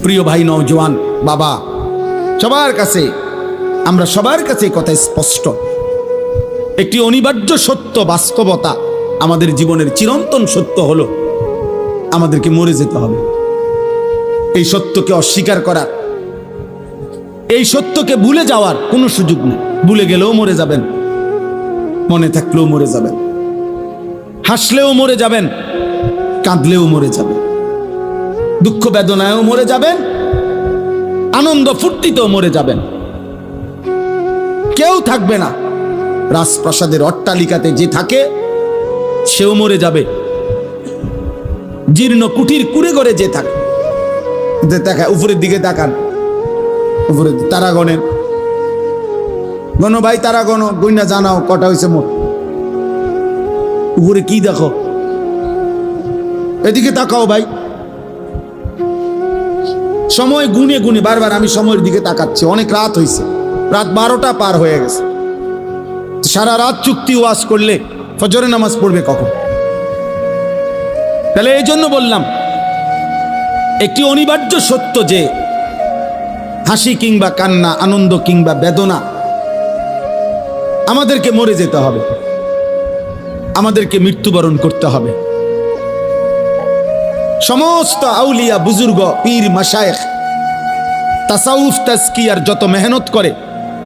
প্রিয় ভাই নওজোয়ান বাবা, সবার কাছে, আমরা সবার কাছে কথা স্পষ্ট, একটি অনিবার্য সত্য, বাস্তবতা, আমাদের জীবনের চিরন্তন সত্য হলো আমাদেরকে মরে যেতে হবে। এই সত্যকে অস্বীকার করার, এই সত্যকে ভুলে যাওয়ার কোনো সুযোগ নেই। ভুলে গেলেও মরে যাবেন, মনে থাকলেও মরে যাবেন, হাসলেও মরে যাবেন, কাঁদলেও মরে যাবেন, দুঃখ বেদনায়ও মরে যাবেন, আনন্দ ফুর্তিতেও মরে যাবেন। কেউ থাকবে না। রাজপ্রাসাদের অট্টালিকাতে যে থাকে সেও মরে যাবে, জীর্ণ কুঠির কুড়ে ঘরে যে থাকে, দেখা উপরের দিকে তাকান, উপরে তারা গণেন, গণ ভাই, তারা গণ, গইনা জানাও কটা হয়েছে মোট। উপরে কি দেখো, এদিকে তাকাও ভাই। সময় গুনে গুনে বারবার আমি সময়ের দিকে তাকাচ্ছি, অনেক রাত হয়েছে, রাত 12টা পার হয়ে গেছে। সারা রাত চুক্তি ওয়াজ করলে ফজরের নামাজ পড়বে কখন? তাহলে এই জন্য বললাম, একটি অনিবার্য সত্য যে হাসি কিংবা কান্না, আনন্দ কিংবা বেদনা, আমাদেরকে মরে যেতে হবে, আমাদেরকে মৃত্যুবরণ করতে হবে। সমস্ত আউলিয়া, বুজুর্গ, পীর, মাশায়েখ তাসাউফ তাজকিয়ার যত মেহনত করে